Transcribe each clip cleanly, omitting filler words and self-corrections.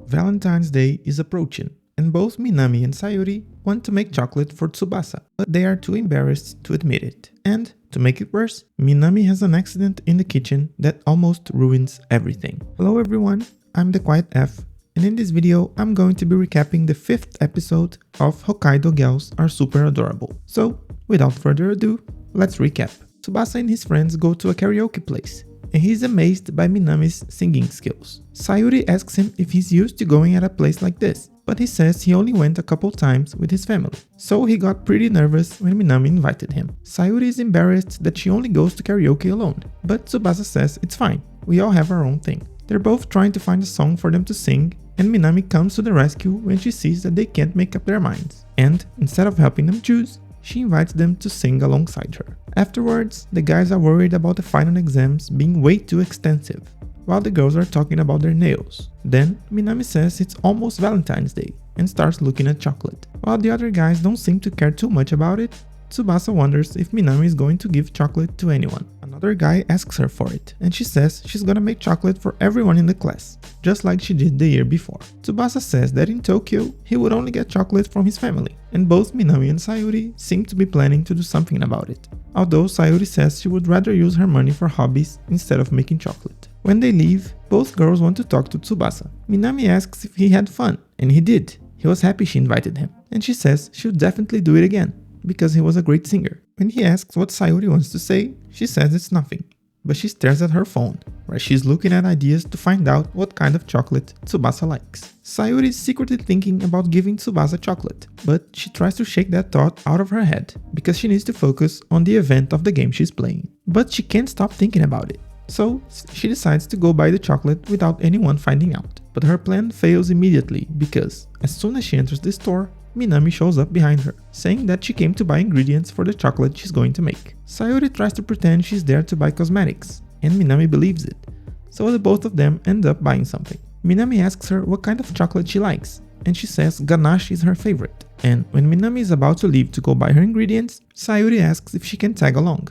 Valentine's Day is approaching, and both Minami and Sayuri want to make chocolate for Tsubasa, but they are too embarrassed to admit it. And, to make it worse, Minami has an accident in the kitchen that almost ruins everything. Hello everyone, I'm the Quiet F, and in this video I'm going to be recapping the 5th episode of Hokkaido Gals Are Super Adorable. So, without further ado, let's recap. Tsubasa and his friends go to a karaoke place, and he's amazed by Minami's singing skills. Sayuri asks him if he's used to going at a place like this, but he says he only went a couple times with his family, so he got pretty nervous when Minami invited him. Sayuri is embarrassed that she only goes to karaoke alone, but Tsubasa says it's fine, we all have our own thing. They're both trying to find a song for them to sing, and Minami comes to the rescue when she sees that they can't make up their minds, and instead of helping them choose, she invites them to sing alongside her. Afterwards, the guys are worried about the final exams being way too extensive, while the girls are talking about their nails. Then, Minami says it's almost Valentine's Day and starts looking at chocolate. While the other guys don't seem to care too much about it, Tsubasa wonders if Minami is going to give chocolate to anyone. Another guy asks her for it, and she says she's gonna make chocolate for everyone in the class, just like she did the year before. Tsubasa says that in Tokyo, he would only get chocolate from his family, and both Minami and Sayuri seem to be planning to do something about it. Although Sayuri says she would rather use her money for hobbies instead of making chocolate. When they leave, both girls want to talk to Tsubasa. Minami asks if he had fun, and he did. He was happy she invited him, and she says she would definitely do it again, because he was a great singer. When he asks what Sayuri wants to say, she says it's nothing, but she stares at her phone, where she's looking at ideas to find out what kind of chocolate Tsubasa likes. Sayuri is secretly thinking about giving Tsubasa chocolate, but she tries to shake that thought out of her head, because she needs to focus on the event of the game she's playing. But she can't stop thinking about it, so she decides to go buy the chocolate without anyone finding out. But her plan fails immediately, because as soon as she enters the store, Minami shows up behind her, saying that she came to buy ingredients for the chocolate she's going to make. Sayuri tries to pretend she's there to buy cosmetics, and Minami believes it, so the both of them end up buying something. Minami asks her what kind of chocolate she likes, and she says ganache is her favorite. And when Minami is about to leave to go buy her ingredients, Sayuri asks if she can tag along,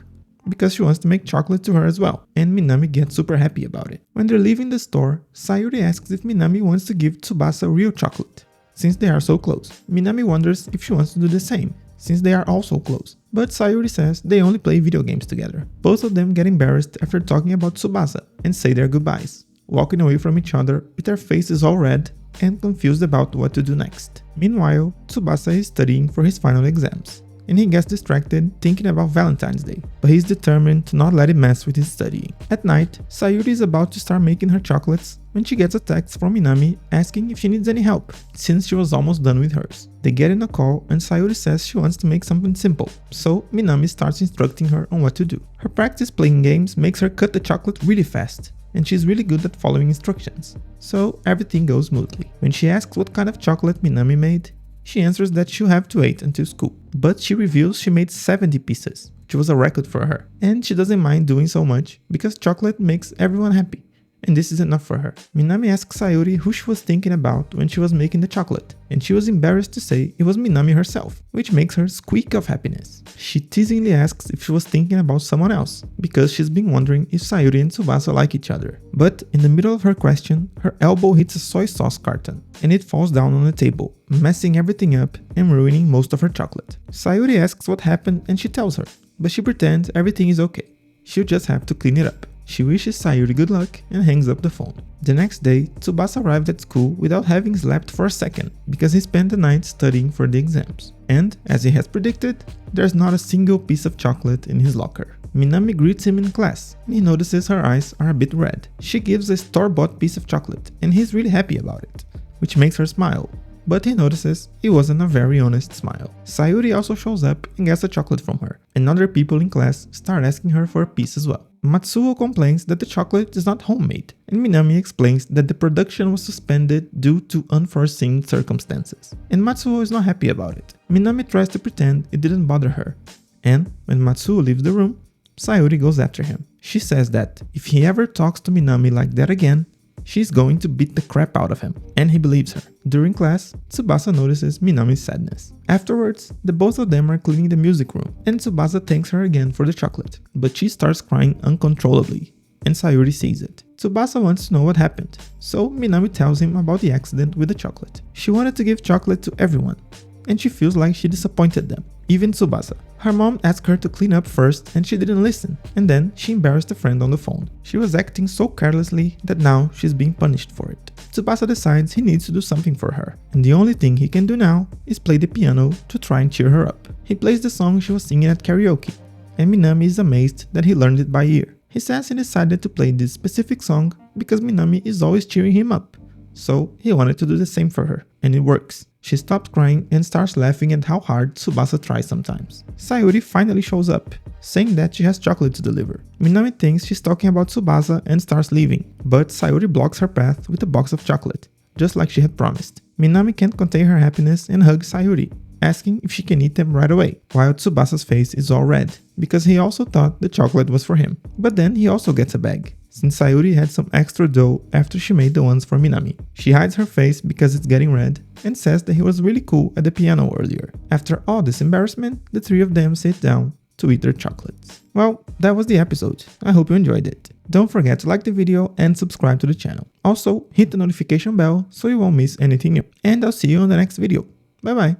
because she wants to make chocolate to her as well, and Minami gets super happy about it. When they're leaving the store, Sayuri asks if Minami wants to give Tsubasa real chocolate, since they are so close. Minami wonders if she wants to do the same, since they are also close. But Sayuri says they only play video games together. Both of them get embarrassed after talking about Tsubasa and say their goodbyes, walking away from each other with their faces all red and confused about what to do next. Meanwhile, Tsubasa is studying for his final exams, and he gets distracted thinking about Valentine's Day, but he's determined to not let it mess with his studying. At night, Sayuri is about to start making her chocolates when she gets a text from Minami asking if she needs any help, since she was almost done with hers. They get in a call and Sayuri says she wants to make something simple, so Minami starts instructing her on what to do. Her practice playing games makes her cut the chocolate really fast, and she's really good at following instructions, so everything goes smoothly. When she asks what kind of chocolate Minami made, she answers that she'll have to wait until school, but she reveals she made 70 pieces, which was a record for her, and she doesn't mind doing so much because chocolate makes everyone happy, and this is enough for her. Minami asks Sayuri who she was thinking about when she was making the chocolate, and she was embarrassed to say it was Minami herself, which makes her squeak of happiness. She teasingly asks if she was thinking about someone else, because she's been wondering if Sayuri and Tsubasa like each other. But in the middle of her question, her elbow hits a soy sauce carton, and it falls down on the table, messing everything up and ruining most of her chocolate. Sayuri asks what happened and she tells her, but she pretends everything is okay. She'll just have to clean it up. She wishes Sayuri good luck and hangs up the phone. The next day, Tsubasa arrived at school without having slept for a second, because he spent the night studying for the exams. And, as he has predicted, there's not a single piece of chocolate in his locker. Minami greets him in class, and he notices her eyes are a bit red. She gives a store-bought piece of chocolate, and he's really happy about it, which makes her smile. But he notices it wasn't a very honest smile. Sayuri also shows up and gets a chocolate from her, and other people in class start asking her for a piece as well. Matsuo complains that the chocolate is not homemade, and Minami explains that the production was suspended due to unforeseen circumstances. And Matsuo is not happy about it. Minami tries to pretend it didn't bother her, and when Matsuo leaves the room, Sayuri goes after him. She says that if he ever talks to Minami like that again, she's going to beat the crap out of him, and he believes her. During class, Tsubasa notices Minami's sadness. Afterwards, the both of them are cleaning the music room, and Tsubasa thanks her again for the chocolate, but she starts crying uncontrollably, and Sayuri sees it. Tsubasa wants to know what happened, so Minami tells him about the accident with the chocolate. She wanted to give chocolate to everyone, and she feels like she disappointed them, even Tsubasa. Her mom asked her to clean up first and she didn't listen, and then she embarrassed a friend on the phone. She was acting so carelessly that now she's being punished for it. Tsubasa decides he needs to do something for her, and the only thing he can do now is play the piano to try and cheer her up. He plays the song she was singing at karaoke, and Minami is amazed that he learned it by ear. He says he decided to play this specific song because Minami is always cheering him up, so he wanted to do the same for her, and it works. She stops crying and starts laughing at how hard Tsubasa tries sometimes. Sayuri finally shows up, saying that she has chocolate to deliver. Minami thinks she's talking about Tsubasa and starts leaving, but Sayuri blocks her path with a box of chocolate, just like she had promised. Minami can't contain her happiness and hugs Sayuri, asking if she can eat them right away, while Tsubasa's face is all red, because he also thought the chocolate was for him. But then he also gets a bag, since Sayuri had some extra dough after she made the ones for Minami. She hides her face because it's getting red, and says that he was really cool at the piano earlier. After all this embarrassment, the three of them sit down to eat their chocolates. Well, that was the episode. I hope you enjoyed it. Don't forget to like the video and subscribe to the channel. Also, hit the notification bell so you won't miss anything new. And I'll see you on the next video. Bye bye!